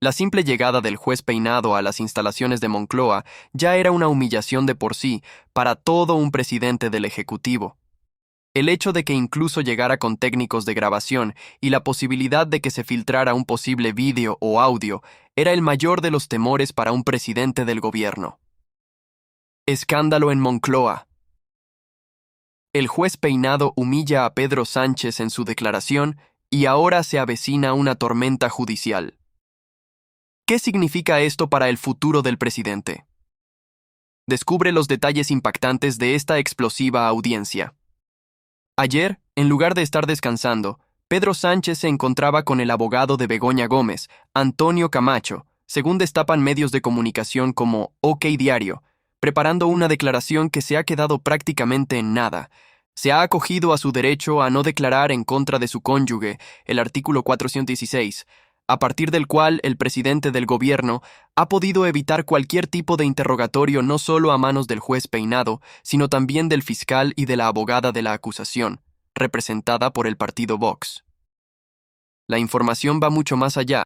La simple llegada del juez Peinado a las instalaciones de Moncloa ya era una humillación de por sí para todo un presidente del Ejecutivo. El hecho de que incluso llegara con técnicos de grabación y la posibilidad de que se filtrara un posible vídeo o audio era el mayor de los temores para un presidente del gobierno. Escándalo en Moncloa. El juez Peinado humilla a Pedro Sánchez en su declaración y ahora se avecina una tormenta judicial. ¿Qué significa esto para el futuro del presidente? Descubre los detalles impactantes de esta explosiva audiencia. Ayer, en lugar de estar descansando, Pedro Sánchez se encontraba con el abogado de Begoña Gómez, Antonio Camacho, según destapan medios de comunicación como OK Diario, preparando una declaración que se ha quedado prácticamente en nada. Se ha acogido a su derecho a no declarar en contra de su cónyuge, el artículo 416, a partir del cual el presidente del gobierno ha podido evitar cualquier tipo de interrogatorio no solo a manos del juez Peinado, sino también del fiscal y de la abogada de la acusación, representada por el partido Vox. La información va mucho más allá,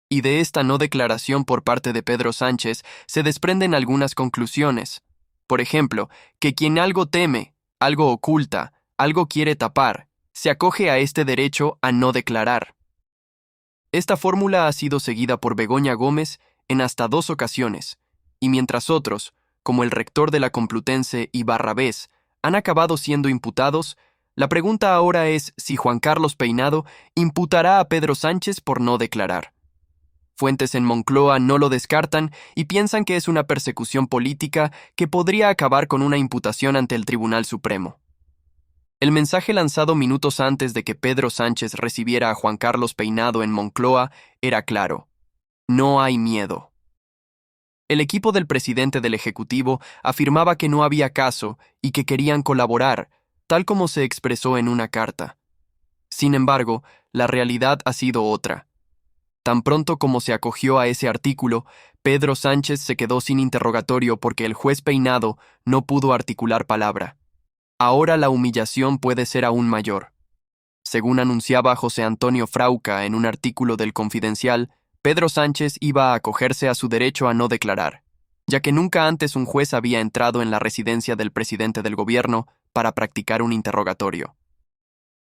y de esta no declaración por parte de Pedro Sánchez se desprenden algunas conclusiones. Por ejemplo, que quien algo teme, algo oculta, algo quiere tapar, se acoge a este derecho a no declarar. Esta fórmula ha sido seguida por Begoña Gómez en hasta 2 ocasiones, y mientras otros, como el rector de la Complutense y Barrabés, han acabado siendo imputados, la pregunta ahora es si Juan Carlos Peinado imputará a Pedro Sánchez por no declarar. Fuentes en Moncloa no lo descartan y piensan que es una persecución política que podría acabar con una imputación ante el Tribunal Supremo. El mensaje lanzado minutos antes de que Pedro Sánchez recibiera a Juan Carlos Peinado en Moncloa era claro: no hay miedo. El equipo del presidente del Ejecutivo afirmaba que no había caso y que querían colaborar, tal como se expresó en una carta. Sin embargo, la realidad ha sido otra. Tan pronto como se acogió a ese artículo, Pedro Sánchez se quedó sin interrogatorio porque el juez Peinado no pudo articular palabra. Ahora la humillación puede ser aún mayor. Según anunciaba José Antonio Frauca en un artículo del Confidencial, Pedro Sánchez iba a acogerse a su derecho a no declarar, ya que nunca antes un juez había entrado en la residencia del presidente del gobierno para practicar un interrogatorio.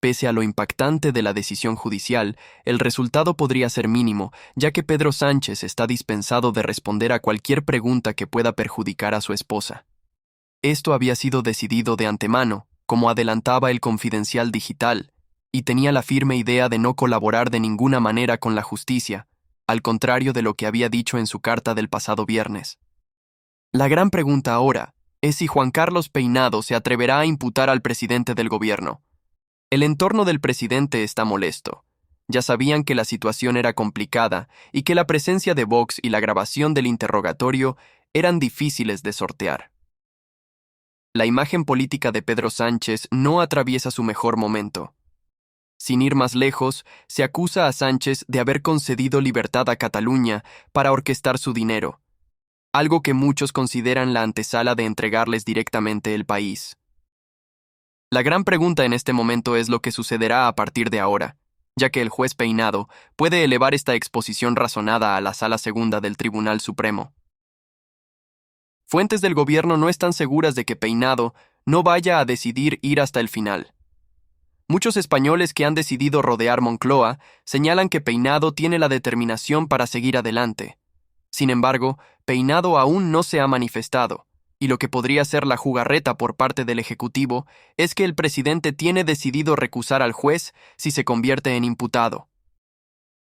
Pese a lo impactante de la decisión judicial, el resultado podría ser mínimo, ya que Pedro Sánchez está dispensado de responder a cualquier pregunta que pueda perjudicar a su esposa. Esto había sido decidido de antemano, como adelantaba el Confidencial Digital, y tenía la firme idea de no colaborar de ninguna manera con la justicia, al contrario de lo que había dicho en su carta del pasado viernes. La gran pregunta ahora es si Juan Carlos Peinado se atreverá a imputar al presidente del gobierno. El entorno del presidente está molesto. Ya sabían que la situación era complicada y que la presencia de Vox y la grabación del interrogatorio eran difíciles de sortear. La imagen política de Pedro Sánchez no atraviesa su mejor momento. Sin ir más lejos, se acusa a Sánchez de haber concedido libertad a Cataluña para orquestar su dinero, algo que muchos consideran la antesala de entregarles directamente el país. La gran pregunta en este momento es lo que sucederá a partir de ahora, ya que el juez Peinado puede elevar esta exposición razonada a la Sala Segunda del Tribunal Supremo. Fuentes del gobierno no están seguras de que Peinado no vaya a decidir ir hasta el final. Muchos españoles que han decidido rodear Moncloa señalan que Peinado tiene la determinación para seguir adelante. Sin embargo, Peinado aún no se ha manifestado, y lo que podría ser la jugarreta por parte del Ejecutivo es que el presidente tiene decidido recusar al juez si se convierte en imputado.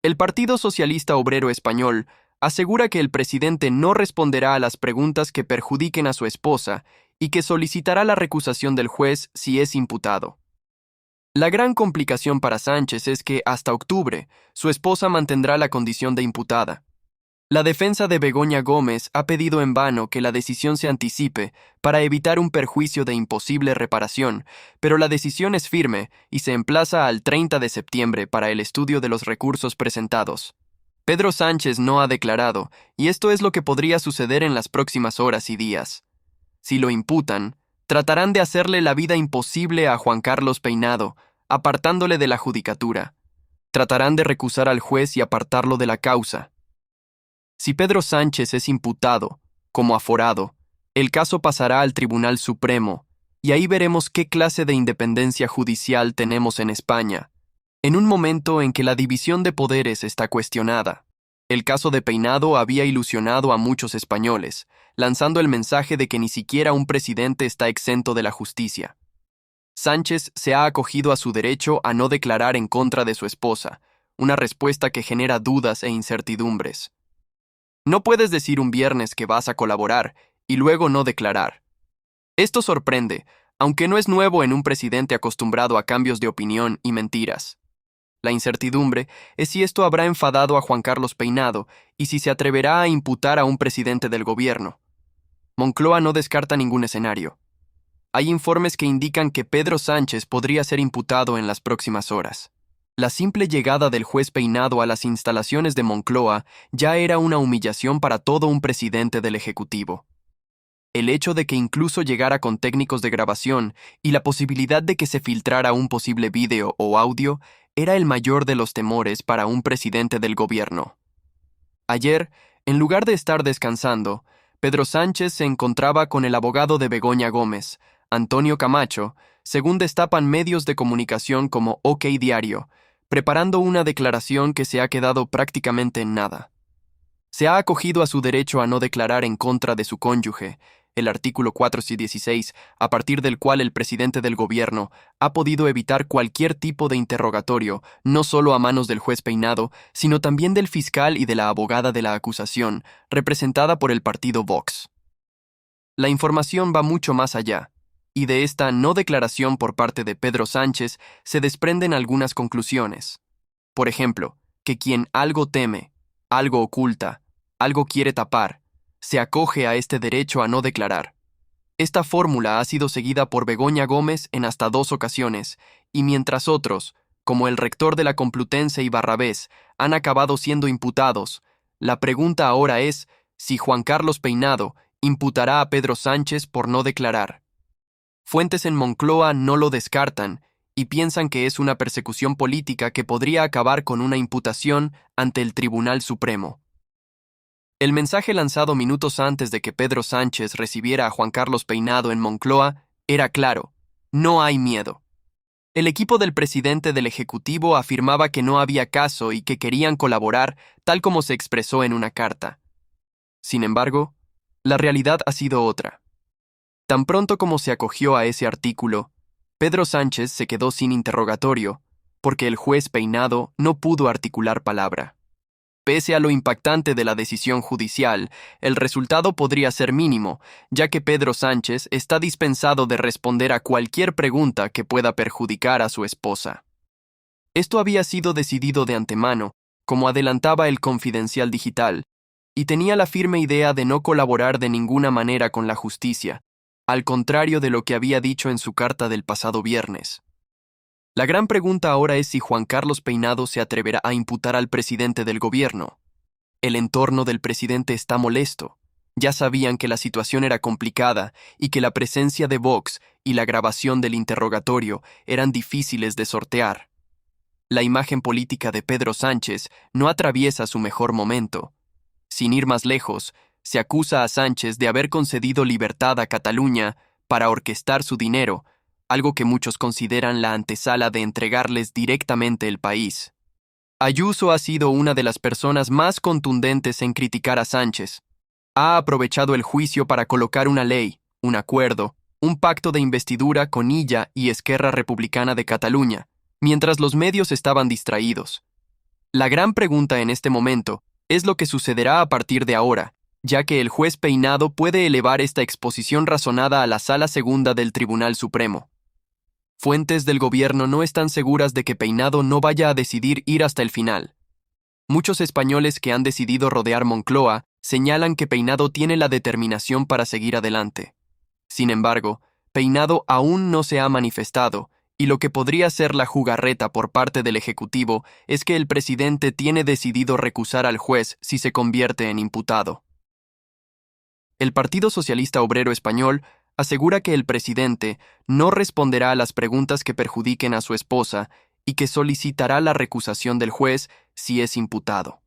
El Partido Socialista Obrero Español asegura que el presidente no responderá a las preguntas que perjudiquen a su esposa y que solicitará la recusación del juez si es imputado. La gran complicación para Sánchez es que, hasta octubre, su esposa mantendrá la condición de imputada. La defensa de Begoña Gómez ha pedido en vano que la decisión se anticipe para evitar un perjuicio de imposible reparación, pero la decisión es firme y se emplaza al 30 de septiembre para el estudio de los recursos presentados. Pedro Sánchez no ha declarado, y esto es lo que podría suceder en las próximas horas y días. Si lo imputan, tratarán de hacerle la vida imposible a Juan Carlos Peinado, apartándole de la judicatura. Tratarán de recusar al juez y apartarlo de la causa. Si Pedro Sánchez es imputado, como aforado, el caso pasará al Tribunal Supremo, y ahí veremos qué clase de independencia judicial tenemos en España, en un momento en que la división de poderes está cuestionada. El caso de Peinado había ilusionado a muchos españoles, lanzando el mensaje de que ni siquiera un presidente está exento de la justicia. Sánchez se ha acogido a su derecho a no declarar en contra de su esposa, una respuesta que genera dudas e incertidumbres. No puedes decir un viernes que vas a colaborar y luego no declarar. Esto sorprende, aunque no es nuevo en un presidente acostumbrado a cambios de opinión y mentiras. La incertidumbre es si esto habrá enfadado a Juan Carlos Peinado y si se atreverá a imputar a un presidente del gobierno. Moncloa no descarta ningún escenario. Hay informes que indican que Pedro Sánchez podría ser imputado en las próximas horas. La simple llegada del juez Peinado a las instalaciones de Moncloa ya era una humillación para todo un presidente del Ejecutivo. El hecho de que incluso llegara con técnicos de grabación y la posibilidad de que se filtrara un posible vídeo o audio era el mayor de los temores para un presidente del gobierno. Ayer, en lugar de estar descansando, Pedro Sánchez se encontraba con el abogado de Begoña Gómez, Antonio Camacho, según destapan medios de comunicación como OK Diario, preparando una declaración que se ha quedado prácticamente en nada. Se ha acogido a su derecho a no declarar en contra de su cónyuge, el artículo 416, a partir del cual el presidente del gobierno ha podido evitar cualquier tipo de interrogatorio, no solo a manos del juez Peinado, sino también del fiscal y de la abogada de la acusación, representada por el partido Vox. La información va mucho más allá, y de esta no declaración por parte de Pedro Sánchez se desprenden algunas conclusiones. Por ejemplo, que quien algo teme, algo oculta, algo quiere tapar, se acoge a este derecho a no declarar. Esta fórmula ha sido seguida por Begoña Gómez en hasta 2 ocasiones, y mientras otros, como el rector de la Complutense y Barrabés, han acabado siendo imputados, la pregunta ahora es si Juan Carlos Peinado imputará a Pedro Sánchez por no declarar. Fuentes en Moncloa no lo descartan y piensan que es una persecución política que podría acabar con una imputación ante el Tribunal Supremo. El mensaje lanzado minutos antes de que Pedro Sánchez recibiera a Juan Carlos Peinado en Moncloa era claro: no hay miedo. El equipo del presidente del Ejecutivo afirmaba que no había caso y que querían colaborar, tal como se expresó en una carta. Sin embargo, la realidad ha sido otra. Tan pronto como se acogió a ese artículo, Pedro Sánchez se quedó sin interrogatorio, porque el juez Peinado no pudo articular palabra. Pese a lo impactante de la decisión judicial, el resultado podría ser mínimo, ya que Pedro Sánchez está dispensado de responder a cualquier pregunta que pueda perjudicar a su esposa. Esto había sido decidido de antemano, como adelantaba el Confidencial Digital, y tenía la firme idea de no colaborar de ninguna manera con la justicia, al contrario de lo que había dicho en su carta del pasado viernes. La gran pregunta ahora es si Juan Carlos Peinado se atreverá a imputar al presidente del gobierno. El entorno del presidente está molesto. Ya sabían que la situación era complicada y que la presencia de Vox y la grabación del interrogatorio eran difíciles de sortear. La imagen política de Pedro Sánchez no atraviesa su mejor momento. Sin ir más lejos, se acusa a Sánchez de haber concedido libertad a Cataluña para orquestar su dinero, algo que muchos consideran la antesala de entregarles directamente el país. Ayuso ha sido una de las personas más contundentes en criticar a Sánchez. Ha aprovechado el juicio para colocar una ley, un acuerdo, un pacto de investidura con Illa y Esquerra Republicana de Cataluña, mientras los medios estaban distraídos. La gran pregunta en este momento es lo que sucederá a partir de ahora, ya que el juez Peinado puede elevar esta exposición razonada a la Sala Segunda del Tribunal Supremo. Fuentes del gobierno no están seguras de que Peinado no vaya a decidir ir hasta el final. Muchos españoles que han decidido rodear Moncloa señalan que Peinado tiene la determinación para seguir adelante. Sin embargo, Peinado aún no se ha manifestado, y lo que podría ser la jugarreta por parte del Ejecutivo es que el presidente tiene decidido recusar al juez si se convierte en imputado. El Partido Socialista Obrero Español asegura que el presidente no responderá a las preguntas que perjudiquen a su esposa y que solicitará la recusación del juez si es imputado.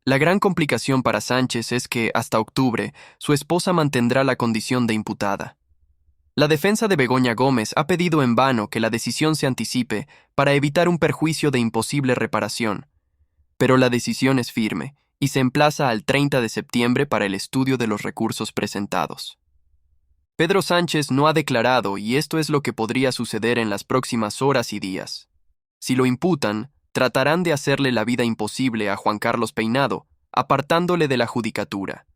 La gran complicación para Sánchez es que, hasta octubre, su esposa mantendrá la condición de imputada. La defensa de Begoña Gómez ha pedido en vano que la decisión se anticipe para evitar un perjuicio de imposible reparación, pero la decisión es firme y se emplaza al 30 de septiembre para el estudio de los recursos presentados. Pedro Sánchez no ha declarado y esto es lo que podría suceder en las próximas horas y días. Si lo imputan, tratarán de hacerle la vida imposible a Juan Carlos Peinado, apartándole de la judicatura.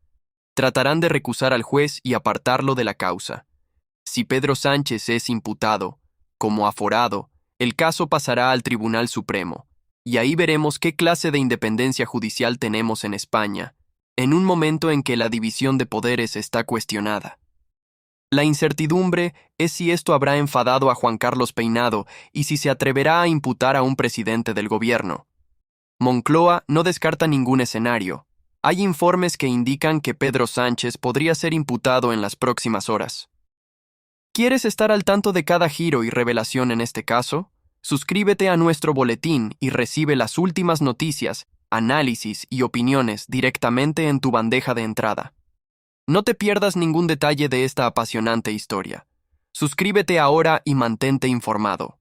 Tratarán de recusar al juez y apartarlo de la causa. Si Pedro Sánchez es imputado, como aforado, el caso pasará al Tribunal Supremo, y ahí veremos qué clase de independencia judicial tenemos en España, en un momento en que la división de poderes está cuestionada. La incertidumbre es si esto habrá enfadado a Juan Carlos Peinado y si se atreverá a imputar a un presidente del gobierno. Moncloa no descarta ningún escenario. Hay informes que indican que Pedro Sánchez podría ser imputado en las próximas horas. ¿Quieres estar al tanto de cada giro y revelación en este caso? Suscríbete a nuestro boletín y recibe las últimas noticias, análisis y opiniones directamente en tu bandeja de entrada. No te pierdas ningún detalle de esta apasionante historia. Suscríbete ahora y mantente informado.